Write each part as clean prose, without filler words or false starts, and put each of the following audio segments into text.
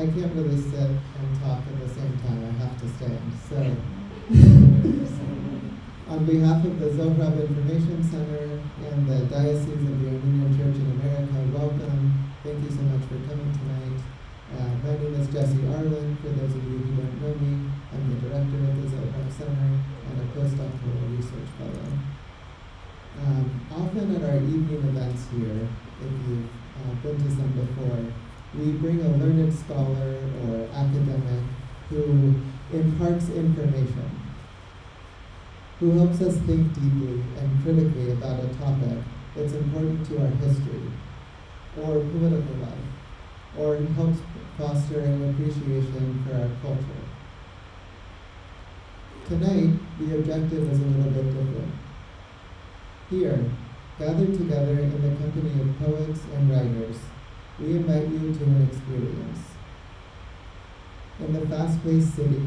I can't really sit and talk at the same time. I have to stand. So, on behalf of the Zohrab Information Center and the Diocese of the Armenian Church in America, welcome. Thank you so much for coming tonight. My name is Jesse Arlen. For those of you who don't know me, I'm the director of the Zohrab Center and a postdoctoral research fellow. Often at our evening events here, if you've been to some before, we bring a learned scholar or academic who imparts information, who helps us think deeply and critically about a topic that's important to our history or political life, or helps foster an appreciation for our culture. Tonight, the objective is a little bit different. Here, gathered together in the company of poets and writers, we invite you to an experience. In the fast-paced city,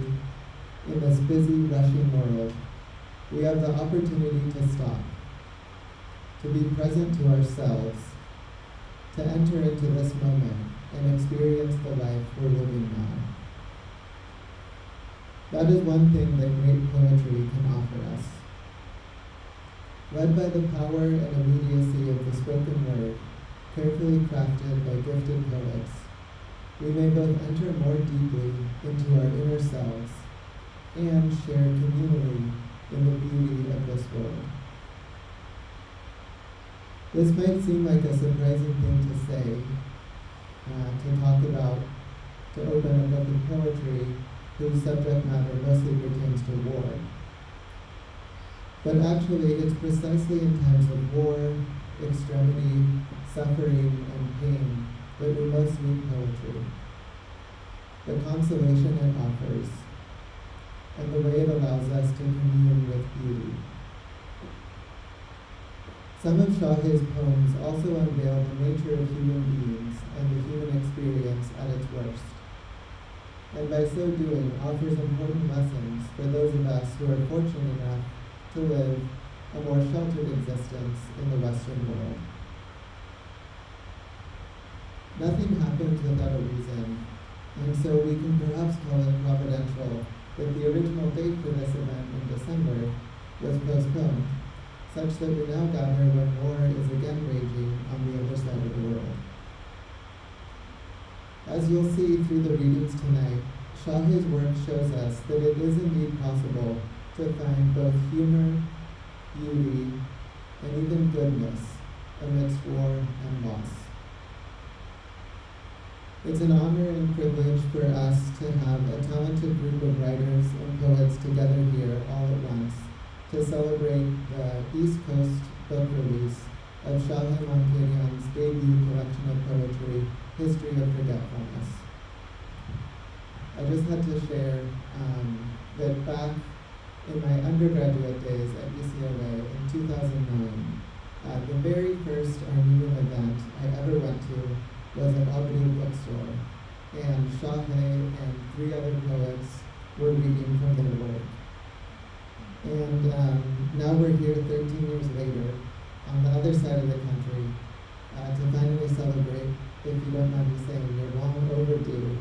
in this busy, rushing world, we have the opportunity to stop, to be present to ourselves, to enter into this moment and experience the life we're living now. That is one thing that great poetry can offer us. Led by the power and immediacy of the spoken word, carefully crafted by gifted poets, we may both enter more deeply into our inner selves and share communally in the beauty of this world. This might seem like a surprising thing to say, to talk about, to open a book of poetry whose subject matter mostly pertains to war. But actually, it's precisely in times of war, extremity, suffering, and pain that we most need poetry. The consolation it offers, and the way it allows us to commune with beauty. Some of Shahé's poems also unveil the nature of human beings and the human experience at its worst, and by so doing offers important lessons for those of us who are fortunate enough to live a more sheltered existence in the Western world. Nothing happens without a reason, and so we can perhaps call it providential that the original date for this event in December was postponed, such that we now gather when war is again raging on the other side of the world. As you'll see through the readings tonight, Shahé's work shows us that it is indeed possible to find both humor, beauty, and even goodness amidst war and loss. It's an honor and privilege for us to have a talented group of writers and poets together here all at once to celebrate the East Coast book release of Shahé Mankerian's debut collection of poetry, History of Forgetfulness. I just had to share that back in my undergraduate days at UCLA in 2009, the very first Armenian event I ever went to was at Agabian bookstore, and Shahé and 3 other poets were reading from their work. And now we're here 13 years later, on the other side of the country, to finally celebrate, if you don't mind me saying, your long overdue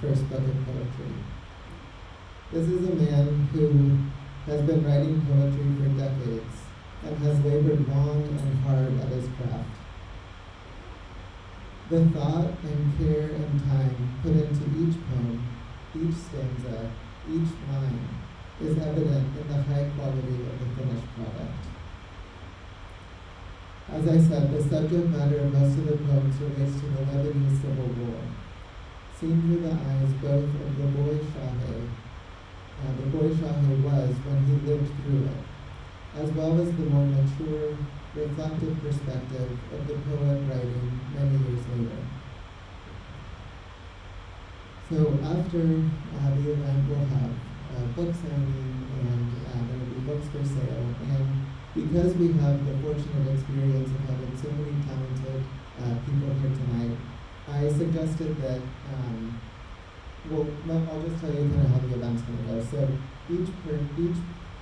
first book of poetry. This is a man who has been writing poetry for decades and has labored long and hard at his craft. The thought and care and time put into each poem, each stanza, each line is evident in the high quality of the finished product. As I said, the subject matter of most of the poems relates to the Lebanese Civil War, seen through the eyes both of the boy Shahé was when he lived through it, as well as the more mature, reflective perspective of the poet writing many years later. So after the event, we'll have book signing and there will be books for sale. And because we have the fortunate experience of having so many talented people here tonight, I suggested that, I'll just tell you kind of how the event's going to go. So each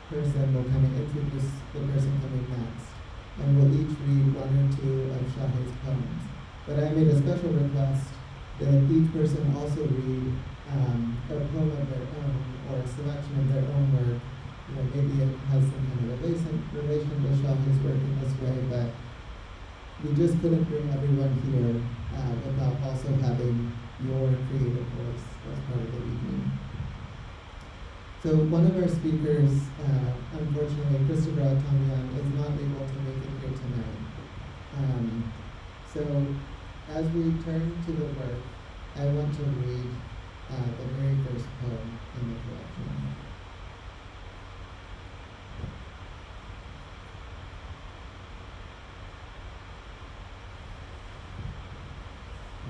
person will kind of introduce the person coming next, and we'll each read 1 or 2 of Shahé's poems. But I made a special request that each person also read a poem of their own or a selection of their own work. You know, maybe it has some kind of relation to Shahé's work in this way, but we just couldn't bring everyone here without also having your creative voice as part of the evening. So one of our speakers, unfortunately, Christopher Atamian, is not able to make it here tonight. So as we turn to the work, I want to read the very first poem in the collection.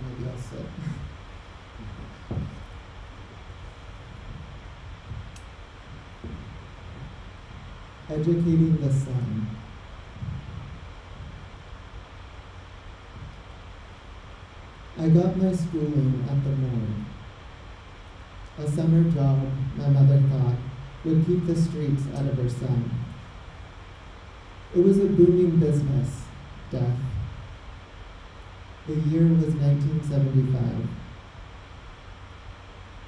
Maybe I'll sit. Educating the sun. I got my schooling at the morn. A summer job, my mother thought, would keep the streets out of her son. It was a booming business, death. The year was 1975.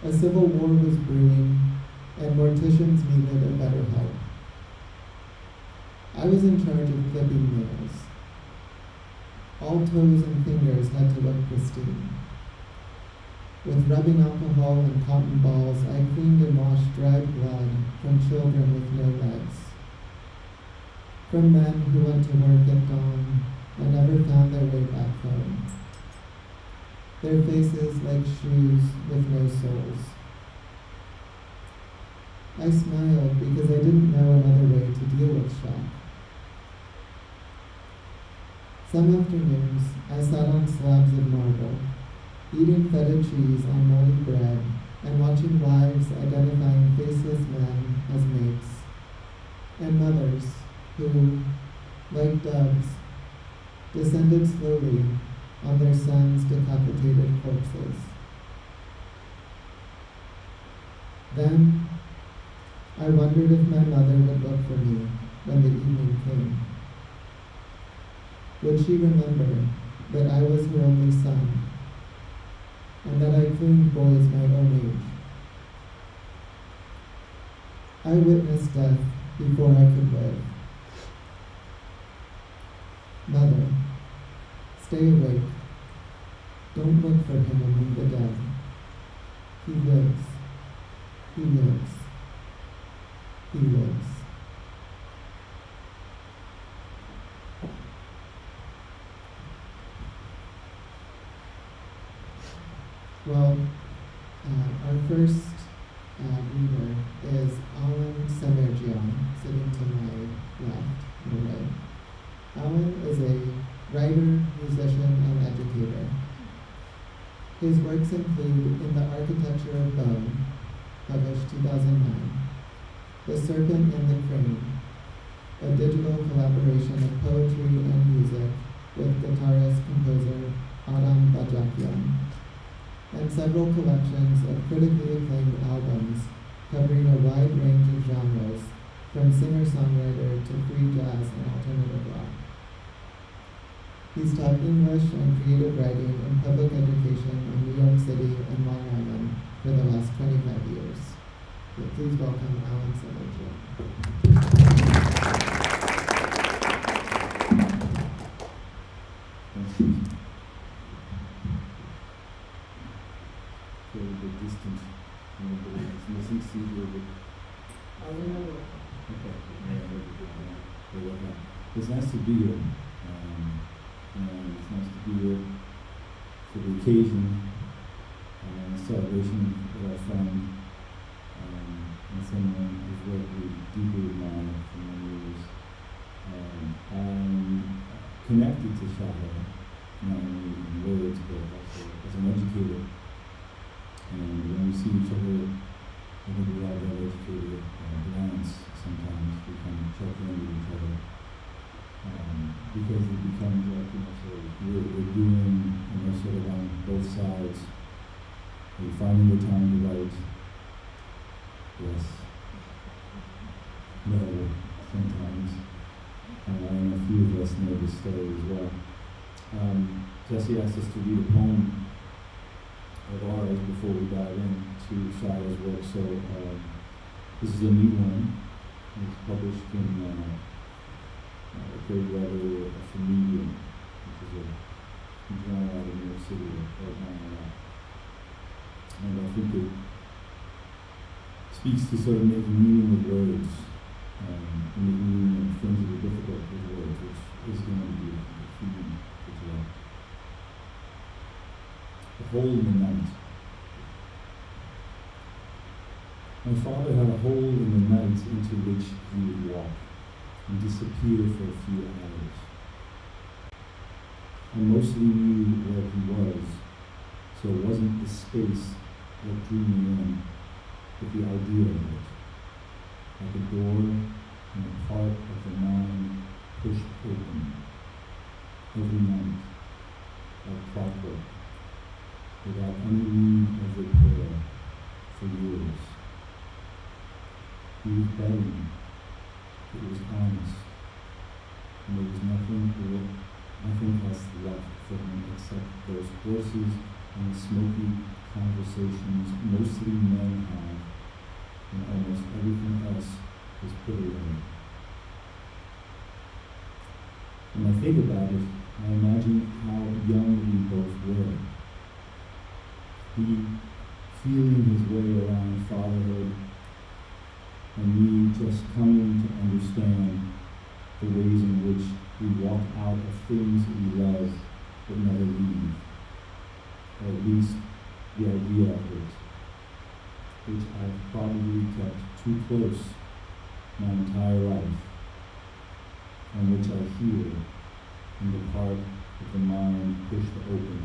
A civil war was brewing, and morticians needed a better help. I was in charge of clipping nails. All toes and fingers had to look pristine. With rubbing alcohol and cotton balls, I cleaned and washed dried blood from children with no legs. From men who went to work at dawn and never found their way back home. Their faces like shoes with no soles. I smiled because I didn't know another way to deal with shock. Some afternoons, I sat on slabs of marble, eating feta cheese on moldy bread and watching wives identifying faceless men as mates, and mothers who, like doves, descended slowly on their sons' decapitated corpses. Then, I wondered if my mother would look for me when the evening came. Would she remember that I was her only son, and that I cleaned boys my own age? I witnessed death before I could live. Mother, stay awake. Don't look for him among the dead. He lives. He lives. He lives. Well, our first reader is Alan Semerdjian, sitting to my left and right. Alan is a writer, musician, and educator. His works include In the Architecture of Bone, published 2009, The Serpent and the Crane, a digital collaboration of poetry and music with guitarist-composer Alina Gharabegian, and several collections of critically acclaimed albums covering a wide range of genres, from singer-songwriter to free jazz and alternative rock. He's taught English and creative writing in public education in New York City and Long Island for the last 25 years. So please welcome Alan Semerdjian. A little bit distant from everybody. It's missing seat a little bit. Okay. It's nice to be here. And it's nice to be here for the occasion, celebration of our friend, and someone whose work we deeply admire for many years. I'm connected to Shahé, not only in words, but also as an educator. And when we see each other, I think we have that educated glance sometimes. We kind of check in with each other. Because it becomes like, sort of, we're doing, sort of on both sides. We're finding the time to write. Yes. No, sometimes. And a few of us know this story as well. Jesse asked us to read a poem of ours before we dive into Shahé's work. So this is a new one. It was published in a great writer from Medium, which is a journal out of New York City right now. And I think it speaks to sort of making meaning with words, and making meaning of things that are difficult with words, which is going to be a theme for today. A hole in the night. My father had a hole in the night into which he would walk and disappear for a few hours. I mostly knew where he was, so it wasn't the space that drew me in, but the idea of it. Like a door and a part of the mind pushed open every night, like clockwork, without any need of repair for years. He was betting it was honest, and there was nothing else left for him except those horses and smoky conversations mostly men have, and almost everything else was put away. When I think about it, I imagine how young we both were. He feeling his way around fatherhood, and me just coming to understand the ways in which we walk out of things we love but never leave, or at least the idea of it, which I've probably kept too close my entire life, and which I hear in the part of the mind pushed open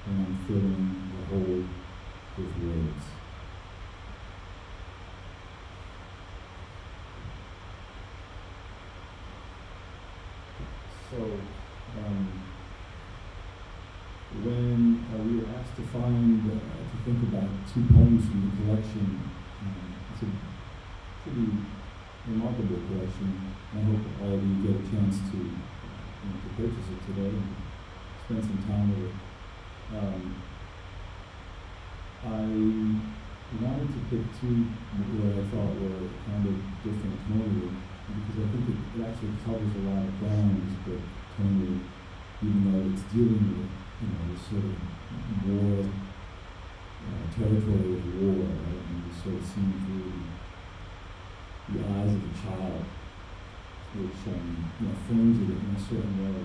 when I'm filling the hole with words. So, when we were asked to think about two poems from the collection, it's a pretty remarkable collection. I hope all of you get a chance to purchase it today and spend some time with it. I wanted to pick two that I thought were kind of different tonally, because I think it actually covers a lot of ground, but tonally, even though it's dealing with, this sort of war, territory of war, right? And you sort of see through the eyes of a child, which frames it in a certain way.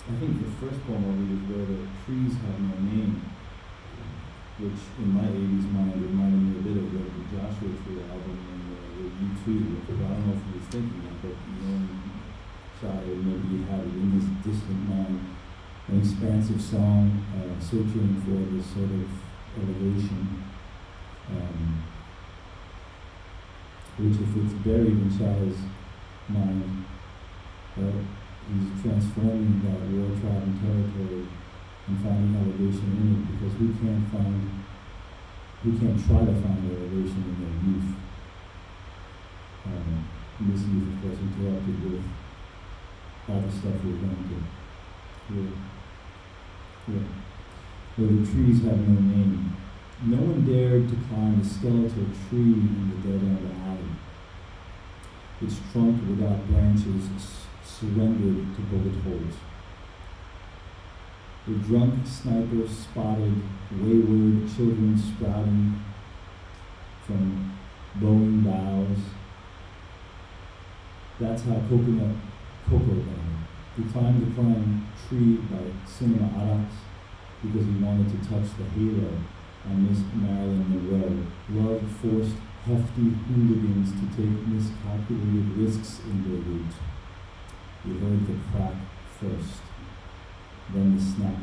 I think the first poem I'll read is Where the Trees Have No Name, which in my 80s mind reminded me a bit of the Joshua Tree album and the U2, but I don't know if he was thinking that, but Shahé, maybe he had it in his distant mind, an expansive song searching for this sort of elevation, which if it's buried in Shahé's mind, he's transforming that war-trodden territory and finding elevation in it, because who can't try to find elevation in their youth? And this youth, of course, interrupted with all the stuff we're going to. Where the trees have no name. No one dared to climb the skeletal tree in the dead-end alley. Its trunk without branches surrendered to bullet holes. The drunk sniper spotted wayward children sprouting from bowing boughs. That's how Coco died. He climbed the crying tree by Cinema Araks because he wanted to touch the halo on Miss Marilyn Monroe. Love forced hefty hooligans to take miscalculated risks in their route. We heard the crack first, then the snap.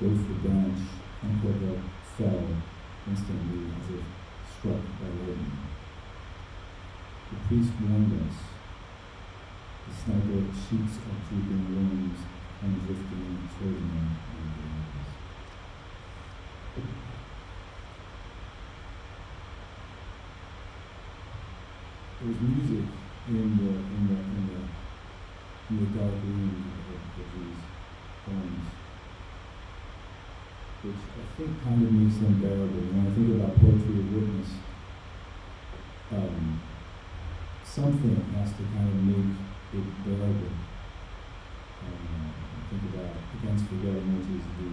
Both the branch and Coco fell instantly as if struck by lightning. The priest warned us. The sniper sheets of drooping limbs and drifting children. There's music in the dark rooms of these poems. which I think kind of makes them bearable. When I think about poetry of witness, something has to kind of make it bearable. Think about Against Forgetting, which is the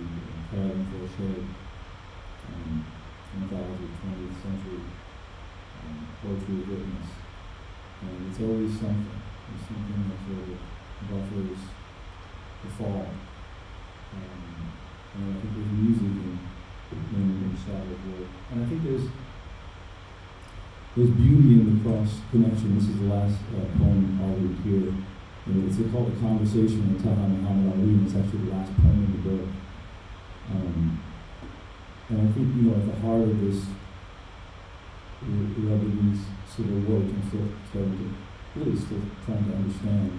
Alan Semerdjian anthology of 20th century poetry of witness. And it's always something. There's something that sort of buffers the fall. And I think there's music in Shahé's work. And I think there's beauty in the cross connection. This is the last poem I'll read here. And it's called A Conversation with Taha Muhammad Ali, and it's actually the last poem in the book. And I think, at the heart of this Lebanese civil war, which I'm still trying to understand,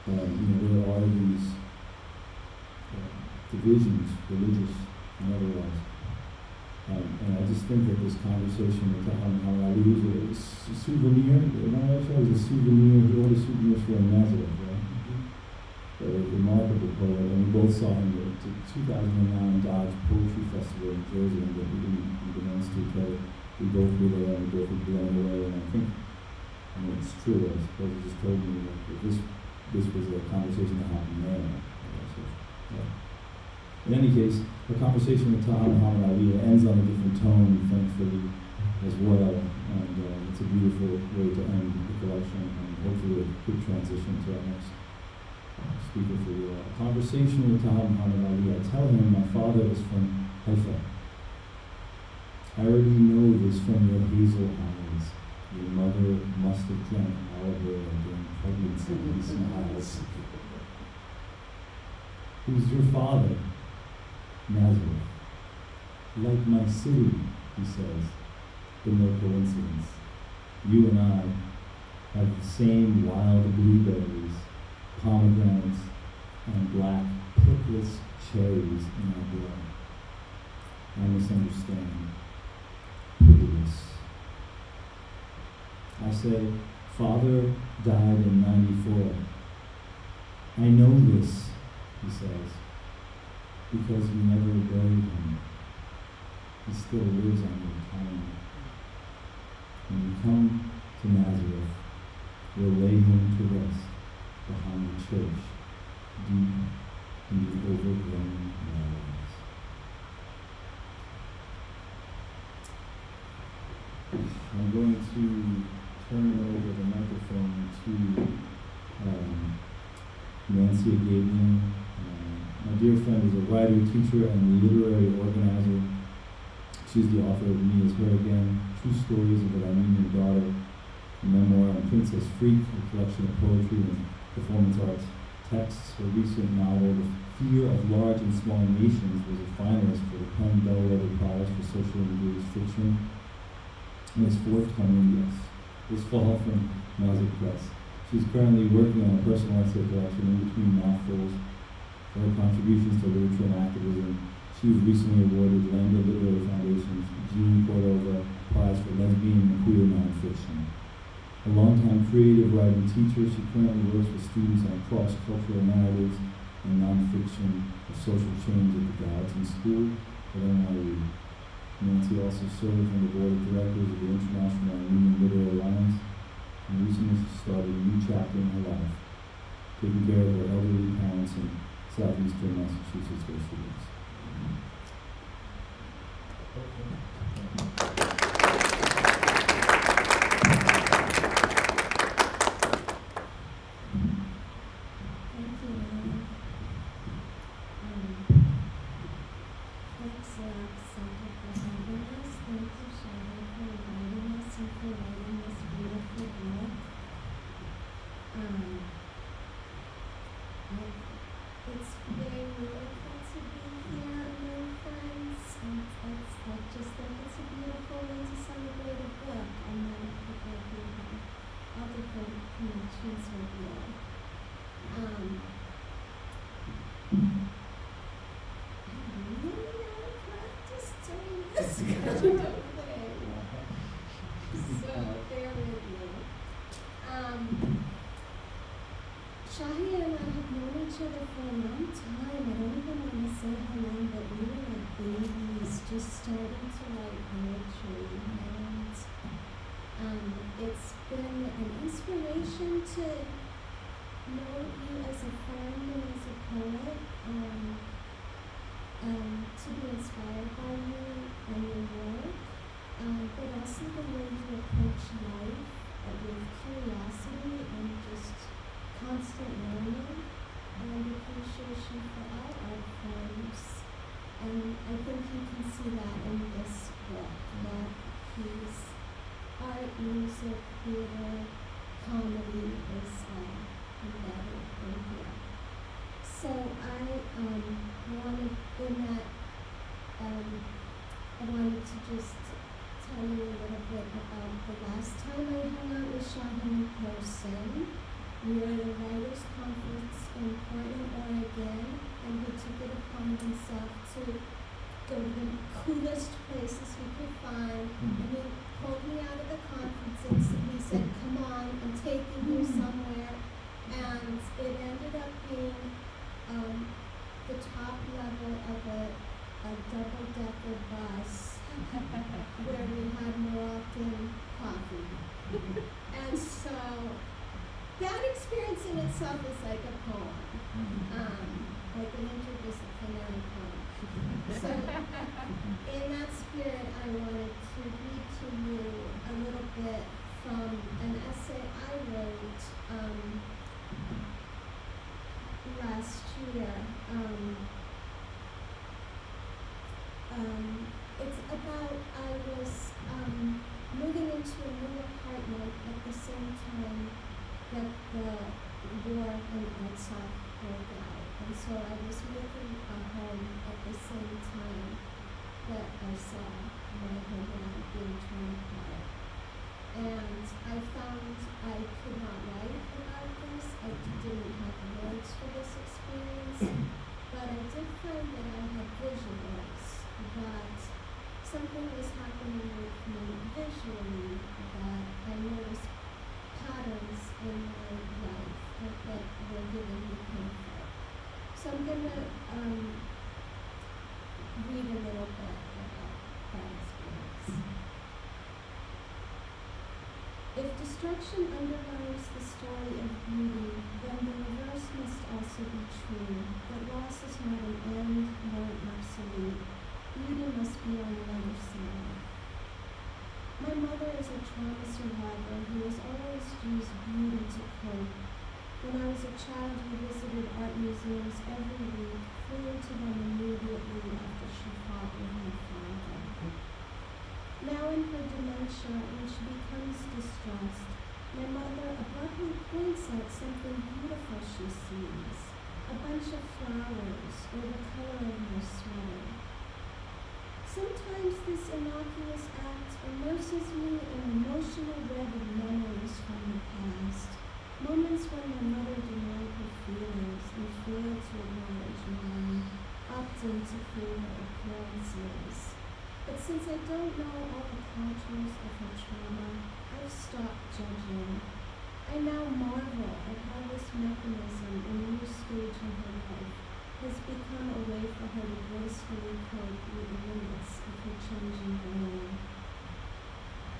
there are these divisions, religious and otherwise. And I just think that this conversation with Taha Muhammad Ali was a souvenir. My show was a souvenir. He ordered souvenirs from Nazareth, right? A remarkable poet, and we both saw him at the 2009 Dodge Poetry Festival in Jersey, and we didn't announce to each other. We both were there, and we both were blown away. And I think, it's true. I suppose he just told me that this was a conversation that happened there. So, yeah. In any case, the conversation with Taha Muhammad Ali ends on a different tone, thankfully, as well. And it's a beautiful way to end the collection, and hopefully a good transition to our next speaker for you all. A conversation with Taha Muhammad Ali. I tell him my father is from Haifa. I already know this from your hazel eyes. Your mother must have drank olive oil during pregnancy. He smiles. Who's your father? Nazareth. Like my city, he says, but no coincidence. You and I have the same wild blueberries, pomegranates, and black pickless cherries in our blood. I misunderstand. Pitiless. I say, Father died in 94. I know this, he says, because you never buried him. He still lives on your tongue. When you come to Nazareth, we'll lay him to rest behind the church, deep in the overgrown valleys. I'm going to turn over the microphone to Nancy Agabian. My dear friend is a writer, teacher, and literary organizer. She's the author of Me Is Her Again, True Stories of an Armenian Daughter, a memoir on Princess Freak, a collection of poetry and performance arts texts. Her recent novel, The Fear of Large and Small Nations, was a finalist for the Penn Bellwether Prize for Social and Engaged Fiction. And is forthcoming, this fall from Mazik Press. She's currently working on a personal essay collection in between mouthfuls. For her contributions to literature and activism, she was recently awarded Lambda Literary Foundation's Jean Cordova Prize for Lesbian and Queer Nonfiction. A longtime creative writing teacher, she currently works with students on cross-cultural narratives and nonfiction of social change at the Gallatin School at NYU. Nancy also serves on the board of directors of the International Armenian Literary Alliance, and recently she started a new chapter in her life, taking care of her elderly parents in southeastern Massachusetts, where she lives. Thank you, Alan. Thanks, Lab Center, for having us. Thank you, Shahé, for inviting us and for writing this beautiful book. It's very beautiful to be here among friends, and I just think it's a beautiful way to celebrate a book. I know people who have all different connections with you. I'm really out of practice doing this kind of thing, so bear with me. Shahé and I have known each other for a long time. I don't even want to say how long, but we were It's been an inspiration to know you as a friend and as a poet, to be inspired by you and your work, but also the way you approach life with curiosity and just constant learning and appreciation for all art forms. And I think you can see that in this book, that he's art, music, theater, comedy is embedded in here. So I wanted to just tell you a little bit about the last time I hung out with Shahé in person. We were at a writers' conference in Portland, Oregon, and he took it upon himself to go to the coolest places we could find. And he pulled me out of the conferences and he said, "Come on, I'm taking you somewhere." And it ended up being the top level of a double-decker bus where we had Moroccan coffee. And so that experience in itself is like a poem, like an interdisciplinary poem. So in that spirit, I wanted to read to you a little bit from an essay I wrote last year. It's about, I was moving into a new apartment at the same time that the war in Artsakh broke out. And so I was making a home at the same time that I saw my homeland being torn apart. And I found I could not write about this. I didn't have the words for this experience. But I did find that I had visuals, that something was happening with me visually, that I noticed patterns in my life that were giving me comfort. So I'm going to read a little bit about that experience. If destruction underlines the story of beauty, then the reverse must also be true, that loss is not an end nor an absolute. Beauty must be on the other side. My mother is a trauma survivor who has always used beauty to cope. When I was a child, we visited art museums every week, fleeing to them immediately after she fought with my father. Now in her dementia, when she becomes distressed, my mother abruptly points out something beautiful she sees, a bunch of flowers or the color of her sweater. Sometimes this innocuous act immerses me in emotional web of memories from the past, moments when my mother denied her feelings and failed to acknowledge mine, opting to favor appearances. But since I don't know all the contours of her trauma, I've stopped judging. I now marvel at how this mechanism in a new stage in her life has become a way for her to gracefully cope with the limits of her changing brain.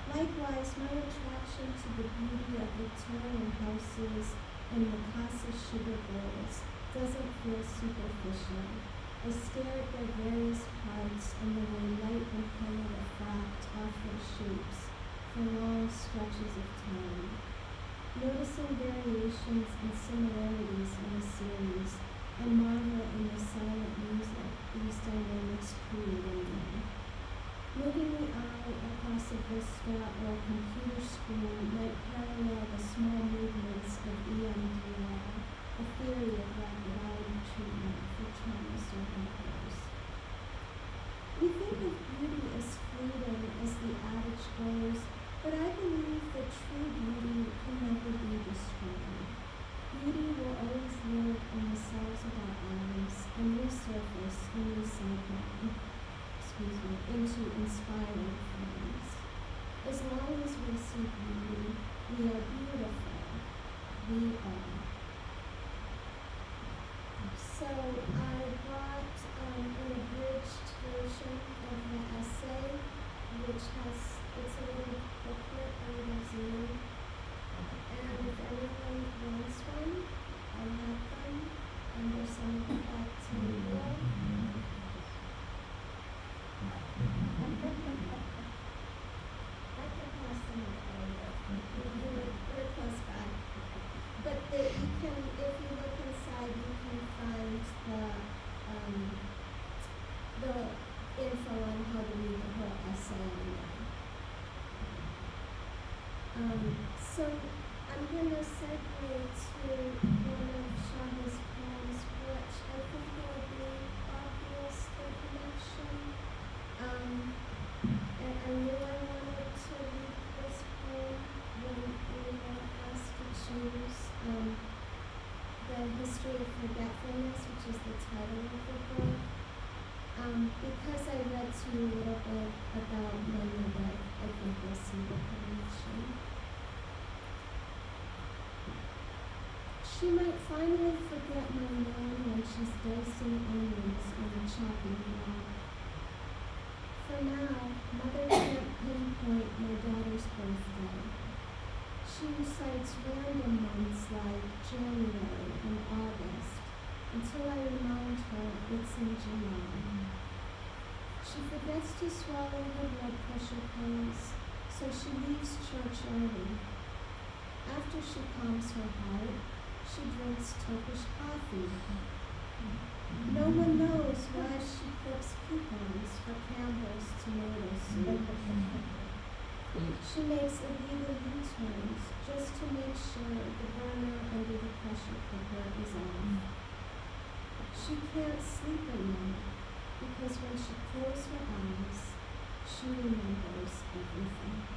Likewise, my attraction to the beauty of Victorian houses and Mikasa sugar bowls doesn't feel superficial. I stare at their various parts and the way light and color refract off their shapes for long stretches of time. Noticing variations and similarities in a series, I marvel in the silent music these dynamics create in them. Moving the eye across a vista or a computer screen might parallel the small movements of EMDR, a theory of rapid eye treatment for trauma survivors. We think of beauty as fleeting as the adage goes, but I believe that true beauty can never be destroyed. Beauty will always live in the cells of our eyes and resurface and recycle into inspiring forms. As long as we see beauty, we are beautiful. We are. So I brought an abridged version of the essay, which has, it's a little booklet, a little So I'm going to segue to one of Shahé's poems, which I think will be obvious, the connection. And I knew I wanted to read this poem when we were asked to choose The History of Forgetfulness, which is the title of the book. Because I read to you a little bit about my mother, I think we'll see the connection. She might finally forget my name when she's dicing onions on the chopping block. For now, Mother can't pinpoint my daughter's birthday. She recites random months like January and August until I remind her it's in July. She forgets to swallow her blood pressure pills, so she leaves church early. After she calms her heart, she drinks Turkish coffee. No one knows why she flips coupons for Campbell's tomato soup. She makes illegal U-turns just to make sure the burner under the pressure cooker is on. She can't sleep at night because when she closes her eyes, she remembers everything.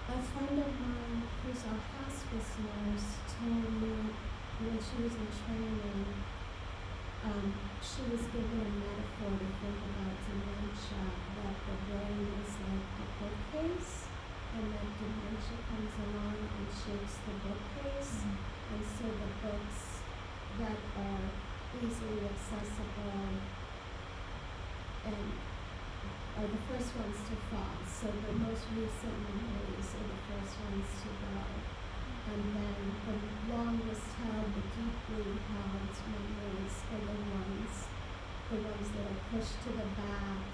A friend of mine who's a hospice nurse told me when she was in training, she was given a metaphor to think about dementia, that the brain is like a bookcase, and then dementia comes along and shakes the bookcase, and so the books that are easily accessible and are the first ones to fall. So the most recent memories are the first ones to go. And then the longest held, the deeply held memories are the ones that are pushed to the back,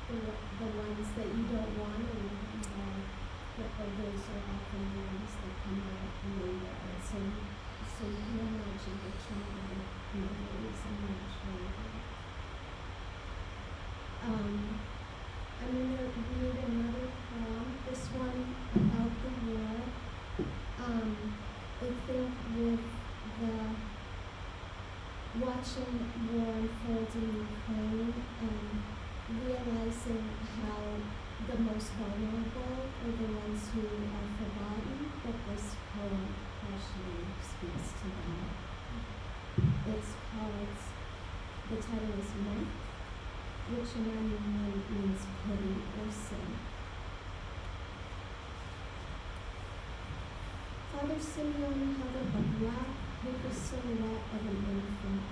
the ones that you don't want to remember, but those are often the ones that come out later. So you can imagine the traumatic memories emerge. I'm going to read another poem, this one about the war. I think with the watching war unfold in Ukraine and realizing how the most vulnerable are the ones who are forgotten, that this poem actually speaks to them. It's called, the title is Myth, which in Armenian means pity or sin. Father Simeon held up a black paper silhouette of an infant.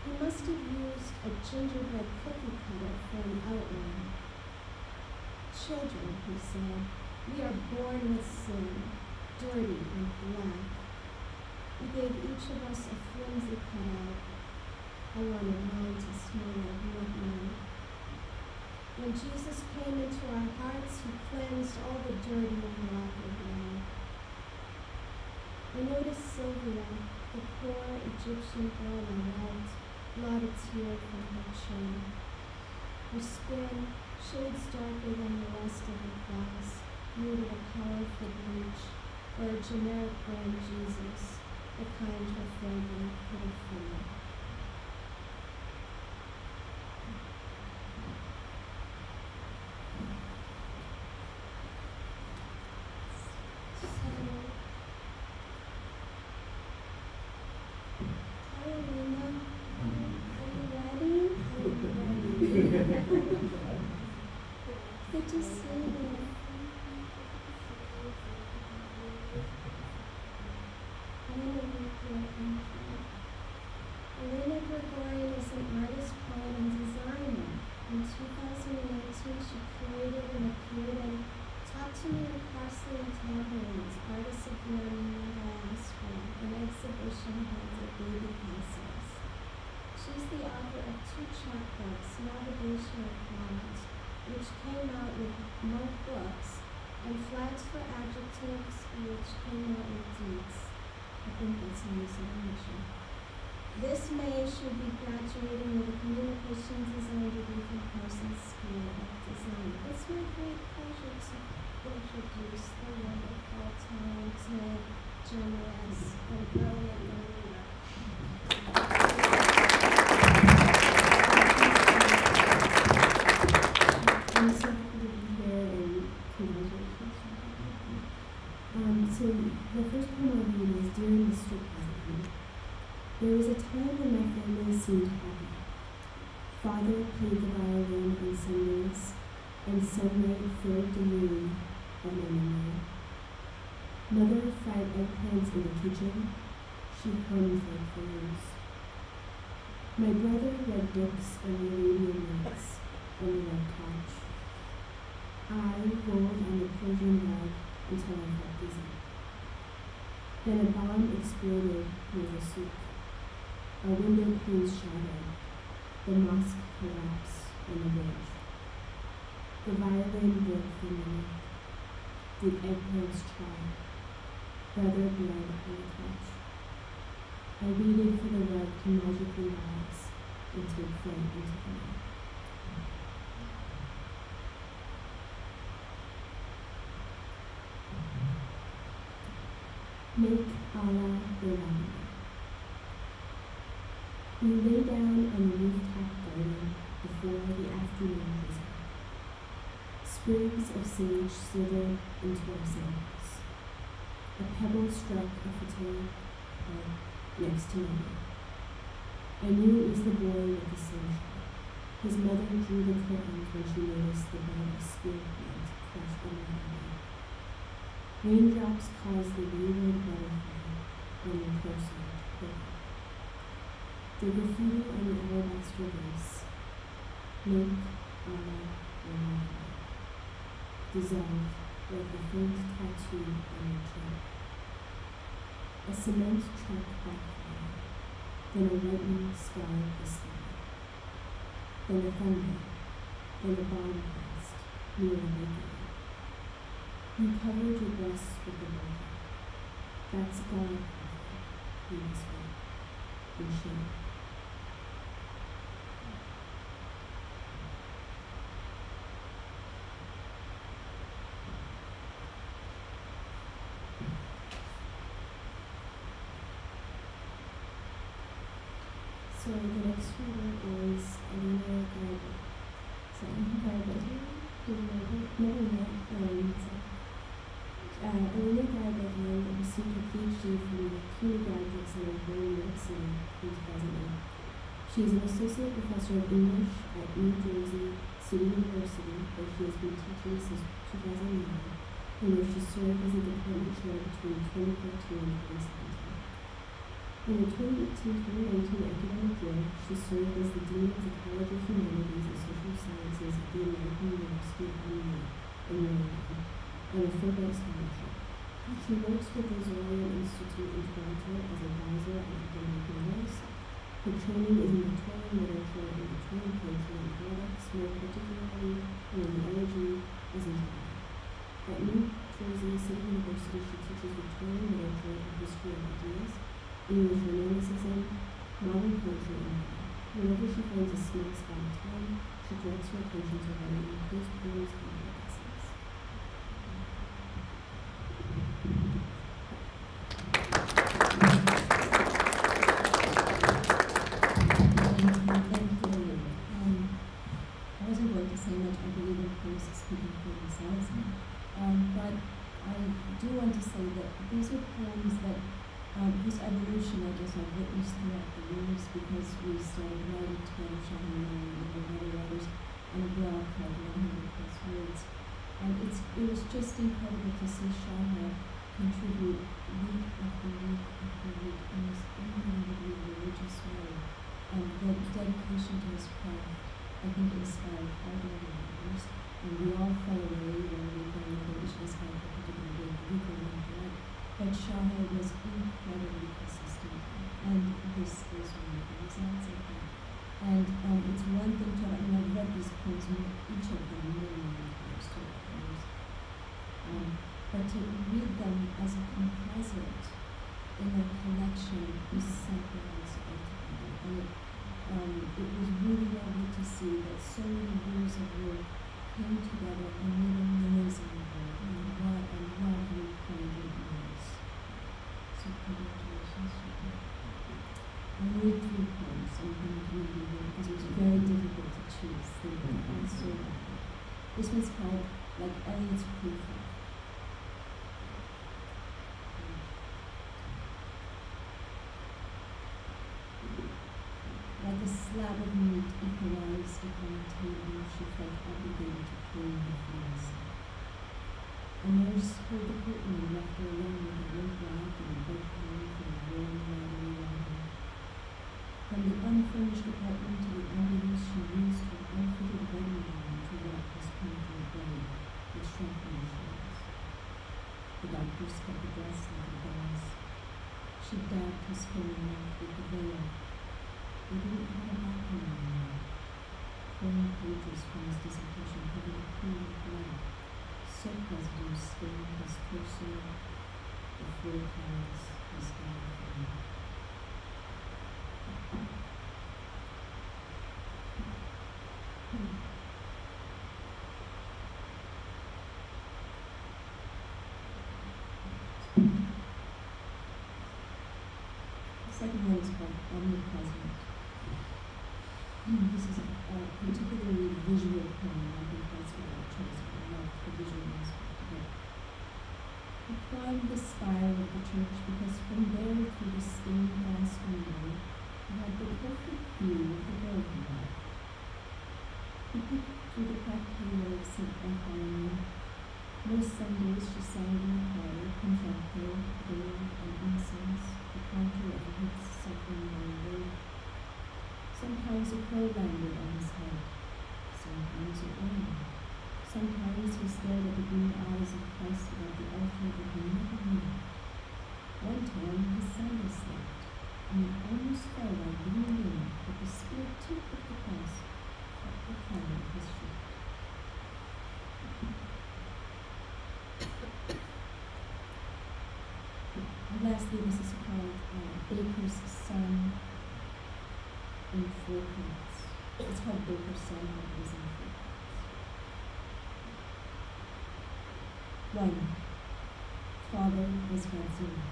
He must have used a gingerbread cookie cutter for an outline. Children, he said, we are born with sin, dirty and black. He gave each of us a flimsy cutout. I wanted mine to smell like nutmeg. When Jesus came into our hearts, he cleansed all the dirty and black away. I noticed Sylvia, the poor Egyptian girl I loved, blot a tear from her chin. Her skin, shades darker than the rest of her class, needed a powerful bleach or a generic brand Jesus, the kind her family could afford. Good to see you. Alina Gregorian is an artist, poet, and designer. In 2018, she created and appeared in Talk to Me in Parsley and Tambourines, Artists of the Armenian Diaspora, an exhibition held at Baby Castles. She's the author of 2 chapbooks, Navigational Clouds, which came out with Monk Books, and Flags for Adjectives, which came out with Deeds. I think that's how you say it. This May she'll be graduating with a communications design degree from Parsons School of Design. It's my great pleasure to introduce the wonderful, talented, generous, and brilliant Alina. I'm so happy to be here and congratulations. So the first poem I read is Dear Mr. President. There was a time when my family seemed happy. Father played the violin on Sundays, and sunlight filled the room of my memory. Mother fried eggplants in the kitchen. She hummed like flames. My brother read books on the Arabian Nights on the red couch. I rolled on the Persian rug until I felt dizzy. Then a bomb exploded near the souk. A window pane shattered. The mosque collapsed on the bridge. The violin broke from the neck. The eggplants tried. Brother bled on the couch. I waited for the rug to magically rise and take flight into the night. Make Allah Gharabegian. We lay down on the rooftop garden before the afternoon drizzle. Sprigs of sage slithered into our sandals. A pebble struck a fauteuil next to mine. I knew it was the boy with the slingshot. His mother drew the curtains when she noticed the bed of spirit plant crushed under her bed. Raindrops caused the wayward butterfly running closer to her. The graffiti on the alabaster vase, Make Allah Gharabegian, dissolved like a faint tattoo on your chin. A cement truck backfired, then a lightning scarred the sky. Then a thunder, then a bomb blast near the bakery. You covered your breasts with the water. That's God, he whispered, in shame. So the next reader is Alina Gharabegian. Alina Gharabegian received a PhD from the CUNY Graduate Center here in New York City in 2008. She is an associate professor of English at New Jersey City University, where she has been teaching since 2009, and where she served as a department chair between 2014 and 2017. In the 2018-2019 academic year, she served as the Dean of the College of Humanities and Social Sciences at the American University of Alina in Maryland on a Fulbright scholarship. She works with the Zorian Institute in Toronto as advisor on academic matters. Her training is in Victorian literature and Victorian poetry and dialects, more particularly in elegy as a genre. At New Jersey City University, she teaches Victorian literature and history of ideas, English romanticism, modern poetry, and writing. Whenever she finds a small spot of time, she directs her attention to writing in prose poems and essays. Thank you. I wasn't going to say much. I believe in poems speaking for themselves. But I do want to say that these are poems that this evolution, I guess, I've witnessed throughout the years because we started writing together, Shahé Mankerian and other writers, on a blog called 100 Plus Words. And it was just incredible to see Shahé contribute week after week after week in this unbelievably religious way. The dedication to his craft, I think, inspired all the other writers. And we all fell away when we found the British kind of particularly big week or one. But Shahé was incredibly consistent, and this is one of the results of that. And it's one thing to, I've read these poems, each of them many times to others. But to read them as a composite in a collection is something else altogether. And it was really lovely to see that so many years of work came together and made an amazing work. And what a lovely point it was. So congratulations, Shahé. I made 3 points. I'm going to read you here because it was very difficult to choose. They were all so lovely. This one's called Like Elliot's Proof. Like a slab of meat equalized upon a table, she felt obligated to clean her fancy. A nurse pulled the curtain and left her alone with a limp rag and a bedpan from a warm, leathery wagon. From the unfurnished apartment to the ambulance, she used her unfitted wedding gown to wrap his painful belly with shrapnel shells. The doctors cut the dress like a gauze. She dabbed his filling mouth with the veil. He didn't have a background anymore. Torn pages from his dissertation covered a pool of blood. Soap residue stained his torso. The floor tiles his diaphragm. The second one is called Omnipresent. This is a particularly visual poem. I think that's why I chose it. I love the visual aspect of it. I climbed the spire of the church because from there, through the stained glass window, I had the perfect view of the garden bed. He peeked through the cracked halo of St. Bartholomew. Most Sundays she sang in the choir, contralto, veil, and incense, the contour of his suffering on the road. Sometimes a crow landed on his head, sometimes it rained. Sometimes he stared at the green eyes of Christ above the altar that he never knew. One time his sandal slipped, and it almost fell while leaning in, but the spear tip of the cross caught the crown of his foot. And lastly, this is called Baker's Son in 4 parts. It's called Baker's Son, but it is in 4 parts. 1. Father was Godzilla.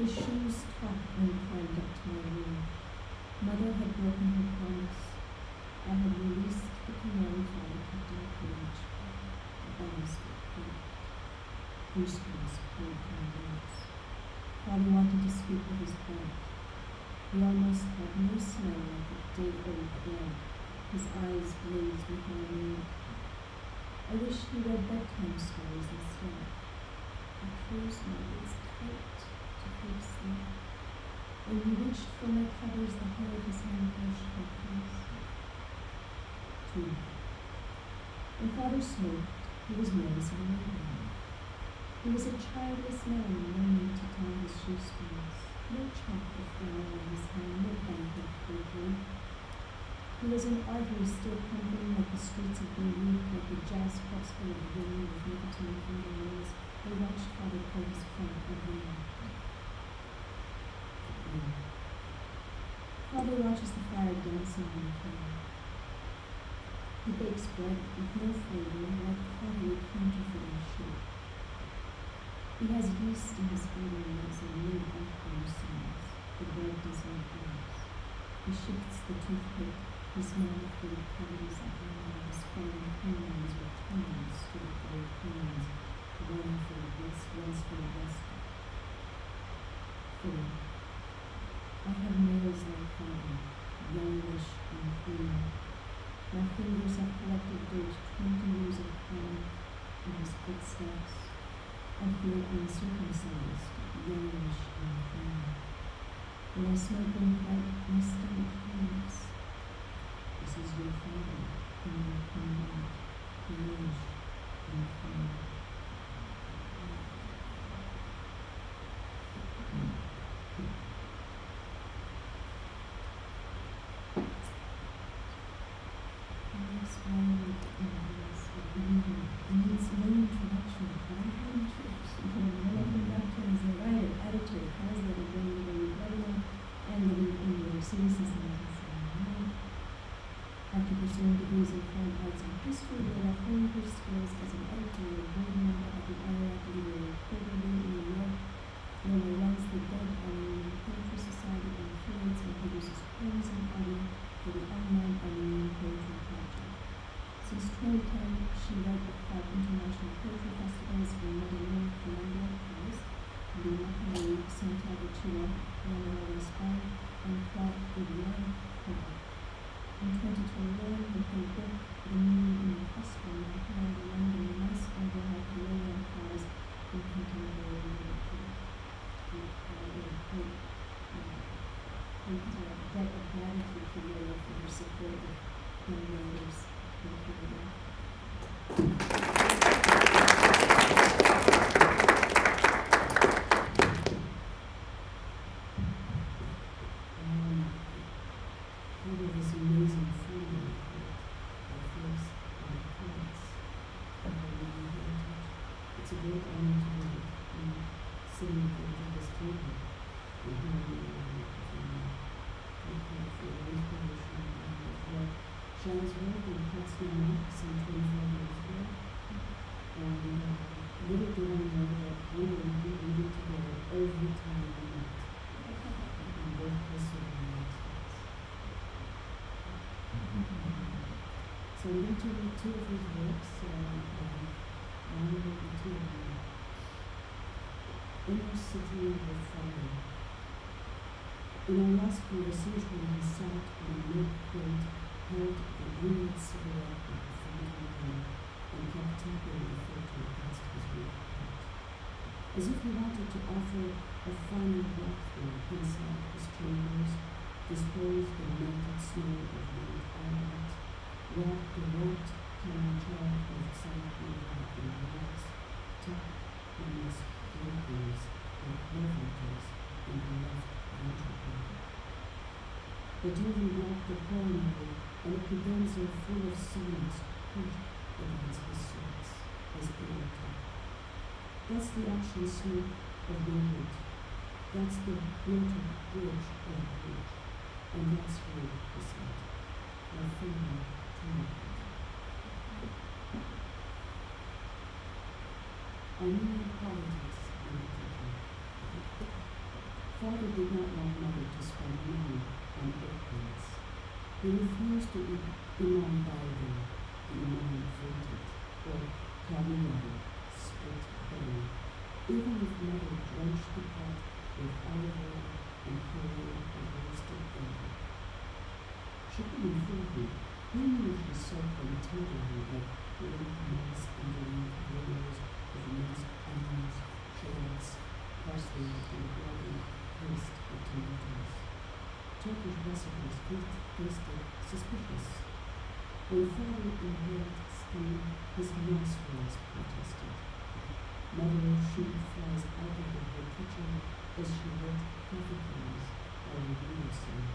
His shoes tapped when he climbed up to my room. Mother had broken her promise. I had released the canary father kept in a cage. A banister creaked. Goosebumps pulled my lips. Father wanted to speak with his breath. He almost had no smell like a day-old blood. His eyes blazed with my mood. I wish he read bedtime stories instead. I closed my lids tight to fake sleep. When he reached for my covers, the hair of his hand brushed my face. 2. When Father smoked, he was noisy and loud. He was a childless man, no need to tie his shoestrings. No chalk or flower on his hand, no bankrupt bakery. He was an artery still pumping like the streets of Beirut, like the jazz clubs full of women with nicotine fingernails. They watched Father pull his front every night. Father watches the fire dancing on the flame. He bakes bread with no flavor, like pottery counterfeiting shape. He has yeast in his fingernails and weird backbone sounds. The bread does not rise. He shifts the toothpick. His mouth full of cavities at the end of his falling canines with tiny straight gold coins, one for the west, one's for the west. 4. I have nails like Father, yellowish and clean. My fingers have collected dirt 20 years of time in his footsteps. I feel uncircumcised, yellowish and clean. When I smoke one pipe, my stomach heaves. This is your Father, and you come out, yellowish and clean. It needs no introduction. I'm in church. When I came back to him as a writer, editor, translator, and the English, citizen in history, later honed her skills as an editorial board member at the Alina Gregorian Quarterly in New York. Lola runs the Dead Armenian Poetry Society and curates and produces poems and audio for the online Armenian Poetry Project. Since 2010, she led the 5 international poetry festivals in Medellin, Colombia, Paris, Lima, Peru, Santiago, Chile, Guatemala, Spain, and Clark, Agabian, Cuba. In 2021, with her book, The Meaning in the Husband, won the London Mass Overhead Lola Prize in Contemporary Literature. We debt of gratitude to Lola for her support of young writers. Thank you, Lola. This amazing freedom of voice and poets and Armenian heritage. It's a great honor to be sitting at the end of this table and hearing for your inspiration and what Shah's work in Pat's Name some 25 years ago. And little did I know that we would be together every time we met. And both closer than that. So I'm going to read 2 of his works. One will be 2 of them. Inner City with Fire. In our last conversation, we sat on a mid-plate, held an unlit cigarette at the front of the room, and kept tapping the filter against his weak heart. As if he wanted to offer a final walkthrough inside his chambers, dispose the melted snow of night eyelids, wrap the wet calanchar of Salamanca in rags, tuck in his draperies like love in the left ventricle. But even wrapped the coronary and a cadenza full of songs pushed against his sweats as aorta. That's the action smoke of Beirut. That's the bloated bridge of the bridge. And that's where he said, my family tonight. Armenian politics and literature. Father did not want mother to spend money on airplanes. He refused to eat Imam Baldo, the Imam fainted, or Kamiyari, split belly, even if mother drenched the pot with olive oil and poured a roasted egg. She couldn't fool me. He knew she soaked them tenderly like limp mice underneath windows with minced onions, shallots, parsley, and bloody paste of tomatoes. Turkish recipes tasted suspicious. When father inhaled steam, his nostrils protested. Mother shooed flies out of her kitchen as she lit coffee cans by the windowsill.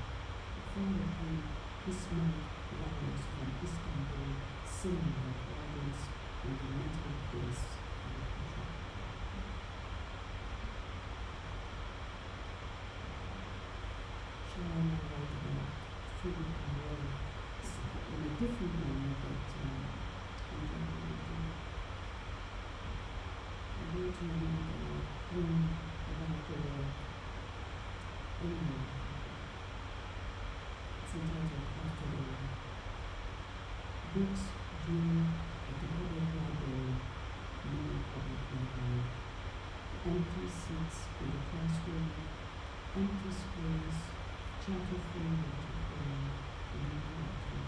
Father came, he smelled wires from Istanbul, singing like wagons on the metal base of the kitchen. Shall I now write about food and water in a different manner, but I'm going to do. I'm going to read a poem about the war. Anyway, it's entitled After the War. Books due at the public library, new public library. Empty seats in the classroom, empty schools, chatter-free waterfall, new water.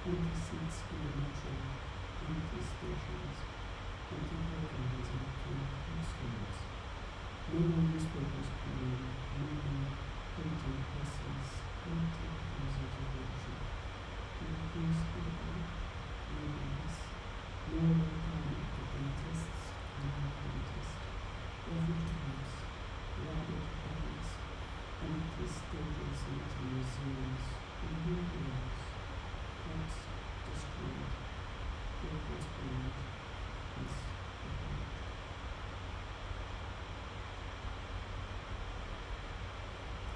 Empty seats in the metro, empty stations, empty buildings and empty stores. No more newspapers printing, no more printing presses, empty houses of worship. No peace for the body, no peace, no time at the dentists, no dentist. Refugees, rabbit bodies, empty stages into museums, and museums, parks destroyed, vehicles burned, peace abroad.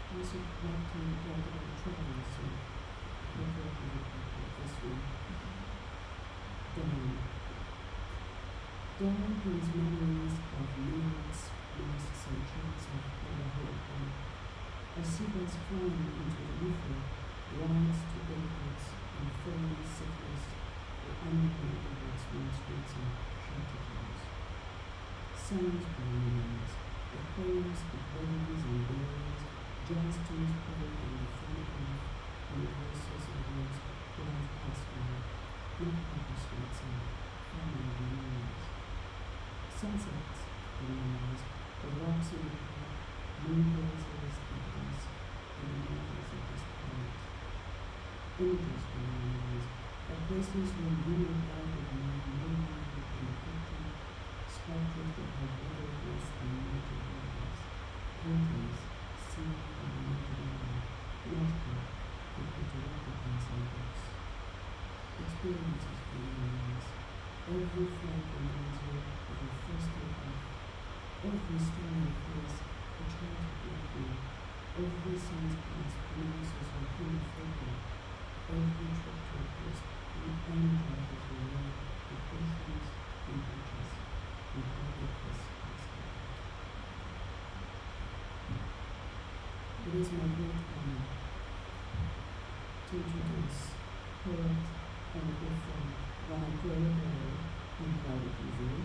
I also like to write about travel, so I'll write about this one. dawn brings memories of minutes, masks and chants of Agabian, of seagulls flying into the ether, rides to acres and foreign cities, the underground rivers, main streets and shelter towns. Sounds bring memories, of poems, of weddings and burials, jazz tunes played in the phonograph, and the voices of those who have passed on, not paper streets and family reunions. Sunsets bring memories, of walks in the park, moonblazes, evenings, and the mountains of this planet. Images bring memories, of places where women gathered around midnight in the picture, sculptures that have weatherless and naked walls, paintings, seen by the naked eye, notebook that could directly pass on books. Experiences bring memories. Every flight reminds you of your first day off. Every stormy place a child gave you. Every sun's pass pronounces your home fragrant. Every trip to a place re-energizes your love with oceans and beaches and public festivals. It is my great honor to introduce poet and good friend Alina Gharabegian, I'm proud of you,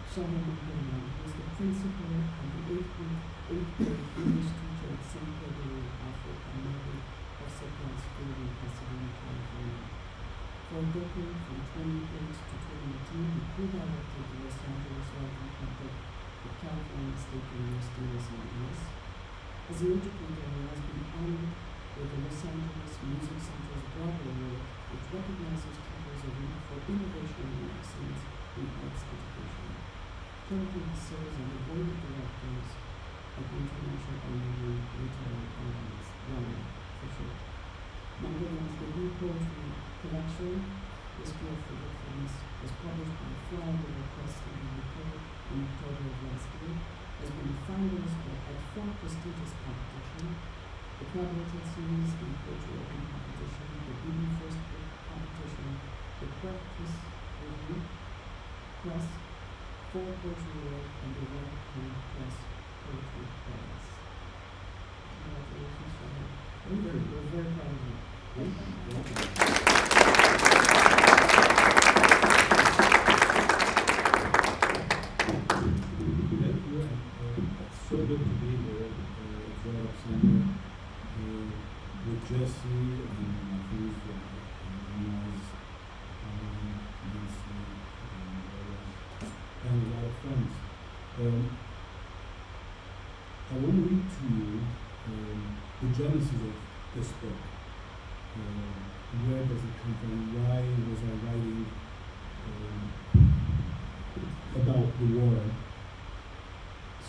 Shahé Mankerian, who is the principal and the eighth grade English teacher at St. Gregory Alfred and Mary of Second School in Pasadena, California. For a decade, from 2008 to 2018, he co-directed the Los Angeles Writing Project at California State University, Los Angeles. As an educator, he has been honored with the Los Angeles Music Center's Broadway Award, which recognizes teachers for innovation and excellence in arts education. Currently, he serves on the board of directors of the International Agabian Literary Alliance, RALA for short. Mankerian's debut poetry collection, History of Forgetfulness, was published by Fly River Press in the UK in October of last year, has been a finalist at 4 prestigious competitions: the collaborative series in poetry open competition, the Beauty First Book competition, the Practice Review Press, 4 Poetry Award, and the Red Pen Press Poetry Prize. Congratulations, Shahé. We're very proud of you. Thank you. It's so good to be here. It's right up summer with Jesse and my friends Naz, Nancy, and a lot of friends. I want to read to you the genesis of this book. Where does it come from? Why was I writing about the war?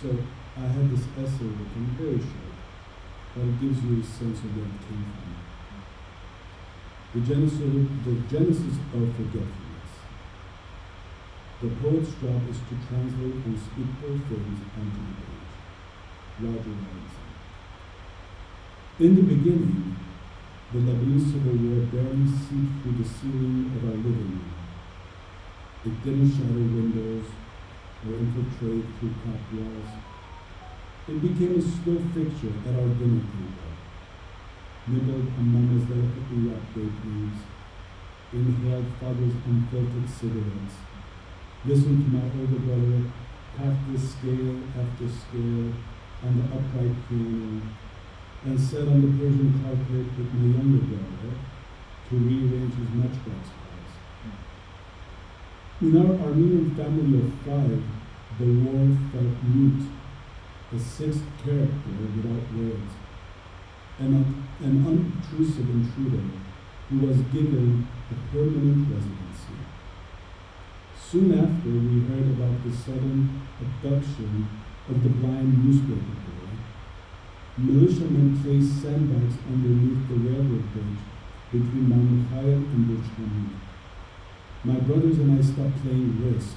So I had this essay written, very short, but it gives you a sense of where it came from. The genesis of forgetfulness. The poet's job is to translate and speak all things onto the page. Roger Robinson. In the beginning, the Lebanese Civil War barely seeped through the ceiling of our living room. It didn't shatter windows or infiltrate through cracked walls. It became a slow fixture at our dinner table. Nibbled on Mama's delicately wrapped grape leaves, inhaled Father's unfiltered cigarettes, listened to my older brother practice scale after scale on the upright piano, and sat on the Persian carpet with my younger brother to rearrange his matchbox files. In our Armenian family of 5, the war felt mute, a 6th character without words, an unobtrusive intruder who was given a permanent residency. Soon after, we heard about the sudden abduction of the blind newspaper boy. Militiamen placed sandbags underneath the railroad bridge between Mount Mikhail and Burj Hamid. My brothers and I stopped playing Risk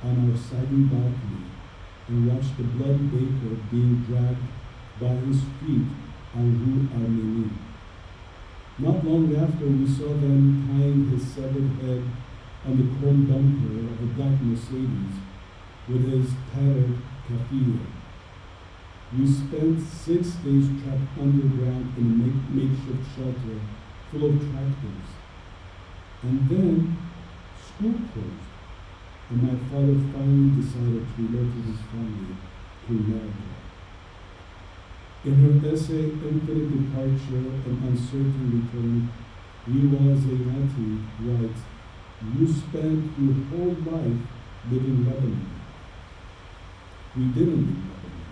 on our sagging balcony and watched the bloody baker being dragged by his feet on Rue Arménie. Not long after, we saw them tying his severed head on the chrome bumper of a black Mercedes with his tattered kafia. We spent 6 days trapped underground in a makeshift shelter full of tractors. And then school closed, and my father finally decided to relocate his family to America. In her essay, Infinite Departure and Uncertain Return, Riwa Zainati writes, "You spent your whole life living Lebanon." We didn't leave Lebanon.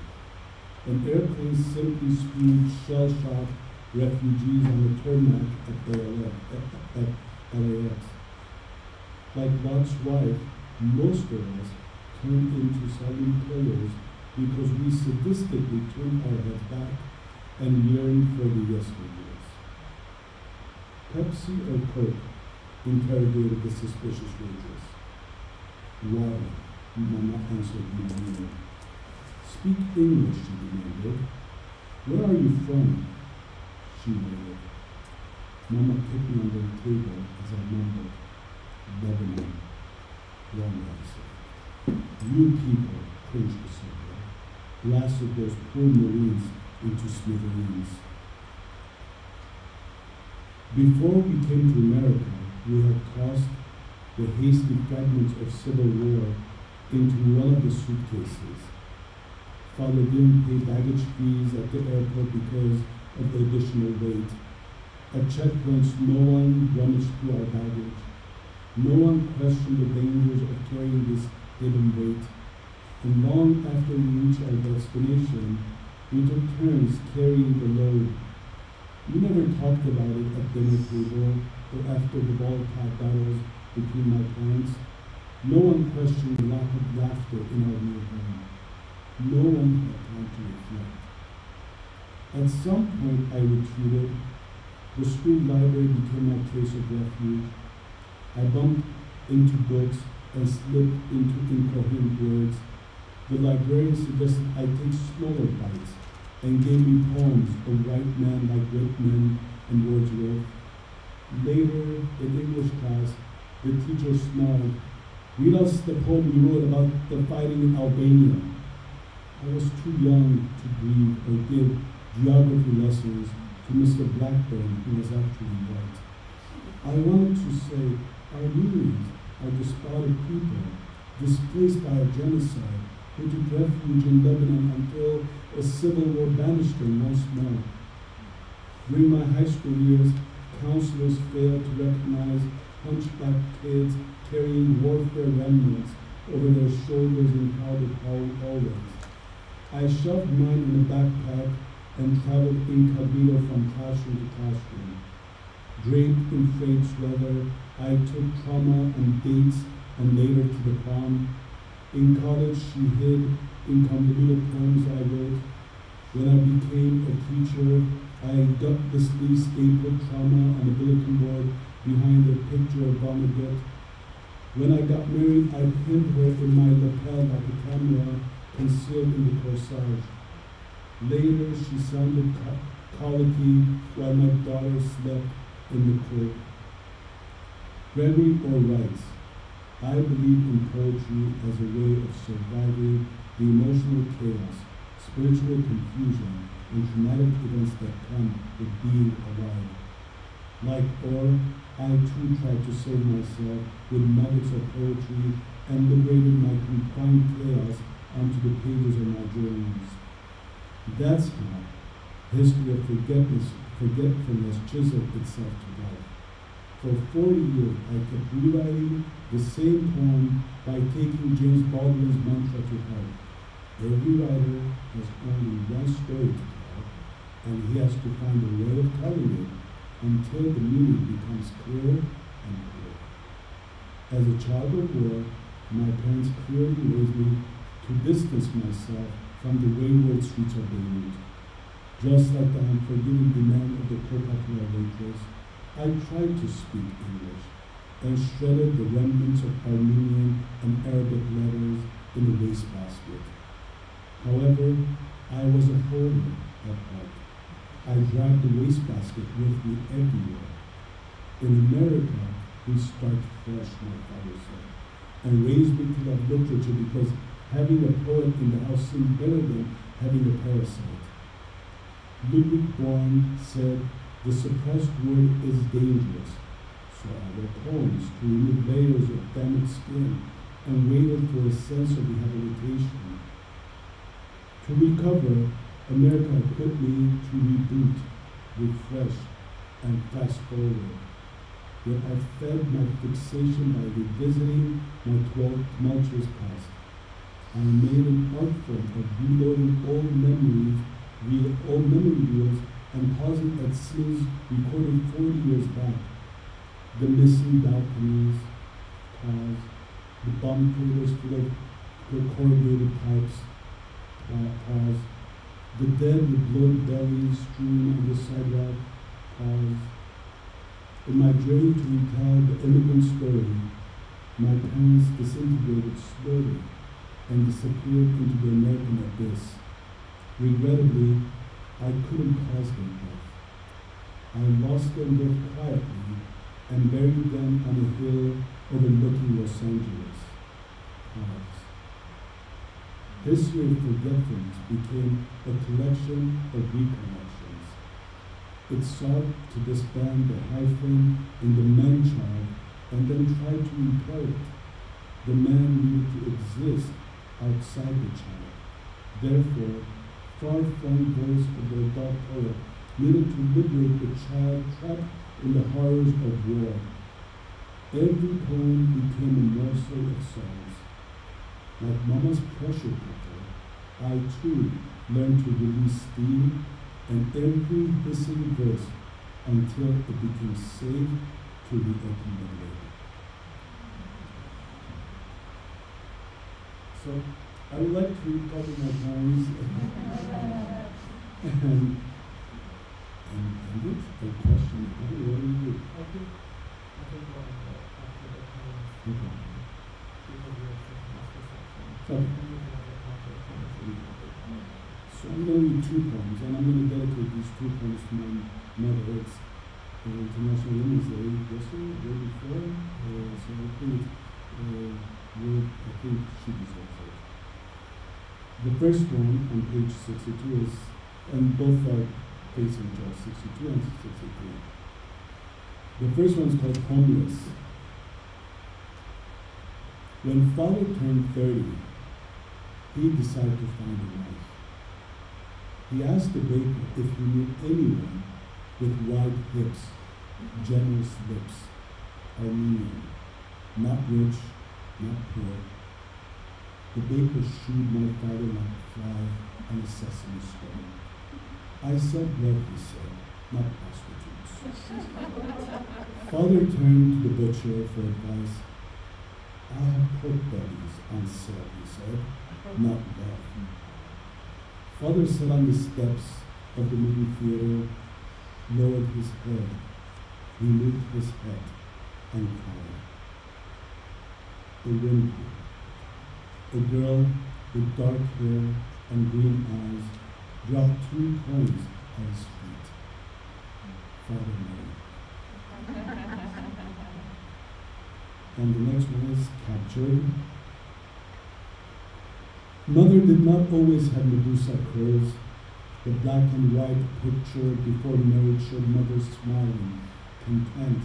An airplane simply spewed shell-shocked refugees on the tarmac at LAX. Like Lot's wife, most of us turned into silent pillars because we sadistically turned our heads back and yearned for the yesteryears. Pepsi or Coke? Interrogated the suspicious waitress. Water, Mama answered me. Speak English, she demanded. Where are you from? She waited. Mama kicked me under the table as I mumbled, Lebanon. Wrong answer. You people, cringed the server, blasted those poor Marines into smithereens. Before we came to America, we had tossed the hasty fragments of civil war into one of the suitcases. Father didn't pay baggage fees at the airport because of the additional weight. At checkpoints, no one rummaged through our baggage. No one questioned the dangers of carrying this hidden weight. And long after we reached our destination, we took turns carrying the load. We never talked about it at dinner table or after the ball-tap battles between my parents. No one questioned the lack of laughter in our new home. No one had time to reflect. At some point I retreated. The school library became my place of refuge. I bumped into books and slipped into incoherent words. The librarian suggested I take smaller bites and gave me poems of white men like Whitman and Wordsworth. Later, in English class, the teacher smiled. Read us the poem you wrote about the fighting in Albania. I was too young to read or give geography lessons to Mr. Blackburn, who was actually white. I wanted to say, Armenians are despotic people, displaced by a genocide, who took refuge in Lebanon until a civil war banished them once more. During my high school years, counselors failed to recognize hunchback kids carrying warfare remnants over their shoulders in crowded hallways. I shoved mine in a backpack and traveled incognito from classroom to classroom. Draped in frayed sweater, I took trauma on dates and later to the prom. In college, she hid incognito poems I wrote. When I became a teacher, I gutlessly stapled trauma on a bulletin board behind a picture of Barnagut. When I got married, I pinned her in my lapel like a camera concealed in the corsage. Later, she sounded colicky while my daughter slept in the crib. Gregory Orr writes, I believe in poetry as a way of surviving the emotional chaos, spiritual confusion, and traumatic events that come with being alive. Like Orr, I too tried to save myself with nuggets of poetry and liberated my confined chaos onto the pages of my journals. That's how history of forgetfulness chiseled itself to life. For 40 years, I kept rewriting the same poem by taking James Baldwin's mantra to heart. Every writer has only one story to tell, and he has to find a way of telling it until the meaning becomes clear and clear. As a child of war, my parents clearly raised me to distance myself from the wayward streets of Beirut. Just like the unforgiving demand of the co-popular waitress, I tried to speak English and shredded the remnants of Armenian and Arabic letters in a wastebasket. However, I was a hoarder at heart. I dragged the wastebasket with me everywhere. In America, we start fresh, my father said, and raised me to love literature because having a poet in the house seemed better than having a parasite. Ludwig Born said, the suppressed word is dangerous. So I wrote poems to remove layers of damaged skin and waited for a sense of rehabilitation. To recover, America equipped me to reboot, refresh, and fast forward. Yet I fed my fixation by revisiting my tumultuous past. I made an art form of reloading old memory reels and pausing at scenes recorded 40 years back. The missing balconies, pause. The bomb craters full of corrugated pipes, pause. The dead with bloated bellies strewn on the sidewalk, pause. In my journey to retell the immigrant story, my parents disintegrated slowly and disappeared into the American abyss. Regrettably, I couldn't pause them both. I lost them both quietly and buried them on a hill overlooking Los Angeles. Pause. This year, Forgetfulness became a collection of recollections. It sought to disband the hyphen in the man-child and then tried to repel it. The man needed to exist outside the child. Therefore, far-flung voice of the adult poet needed to liberate the child trapped in the horrors of war. Every poem became a morsel of songs. Like Mama's pressure cooker, I too learned to release steam and every hissing verse until it became safe to reopen the lid. So I would like to recover my poems and it's a question. What do you do? Okay. So I'm going to read two poems, and I'm going to dedicate these two poems to my mother. It's International Women's Day yesterday, the day before, so I think she deserves it. The first one on page 62 is, and both are facing each 62 and 63. The first one is called Homeless. When father turned 30, he decided to find a wife. He asked the baker if he knew anyone with wide hips, generous lips, Armenian, not rich, not poor. The baker shooed my father like a fly on a sesame stone. I sell bread, he said, not prostitutes. Father turned to the butcher for advice. I have pork bellies on sale, he said, not love. Father sat on the steps of the movie theater, lowered his head, removed his head, and cried. The wind blew. A girl with dark hair and green eyes dropped 2 coins at his feet. Father married. And the next one is Captured. Mother did not always have Medusa curls. The black and white picture before marriage showed mother smiling, content,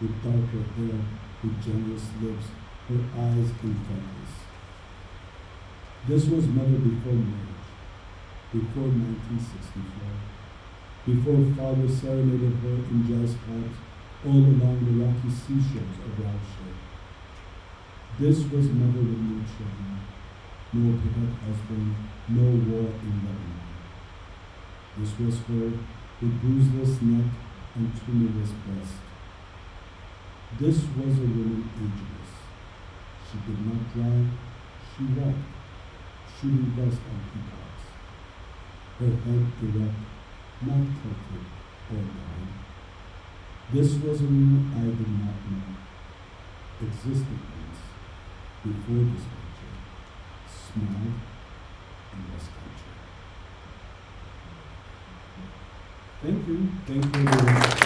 with darker hair, with generous lips, her eyes infectious. This was mother before marriage, before 1964, before father serenaded her in jazz clubs all along the rocky seashores of Rauschel. This was mother with no children, no pickup husband, no war in Lebanon. This was her with bruiseless neck and tumorless breast. This was a woman ageless. She did not drive, she walked, shooting dust on peacocks. Her head erect, not tilted or bowed. This was a woman I did not know, existed once, before this picture, smiled and was captured. Thank you. Thank you very much.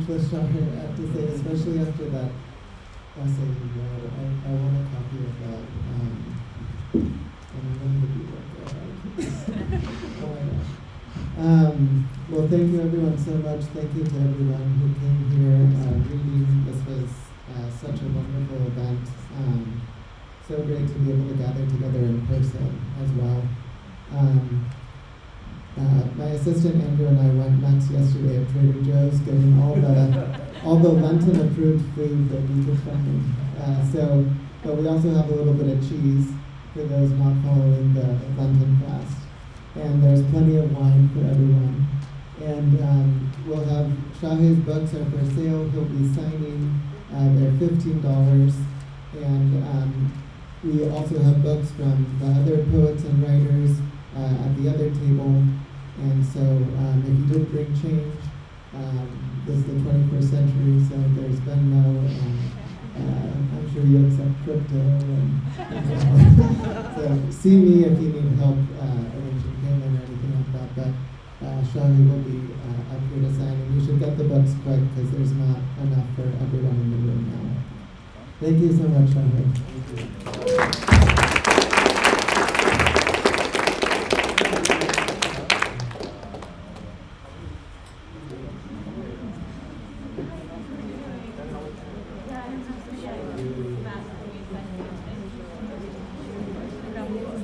speechless, Shahé, I have to say, especially after that essay you wrote. I want a copy of that. And I'm going to be oh my gosh. Well, thank you everyone so much. Thank you to everyone who came here reading. This was such a wonderful event. So great to be able to gather together in person as well. My assistant Andrew and I went nuts yesterday at Trader Joe's getting all the Lenten approved food that we could find. But we also have a little bit of cheese for those not following the Lenten fast. And there's plenty of wine for everyone. And we'll have Shahé's books are for sale. He'll be signing. They're $15. And we also have books from the other poets and writers at the other table. And so if you did bring change, this is the 21st century, so there's Venmo, and I'm sure you accept crypto. So see me if you need help arranging payment or anything like that. But Shahé will be up here to sign, and you should get the books quick because there's not enough for everyone in the room now. Thank you so much, Shahé. Yeah,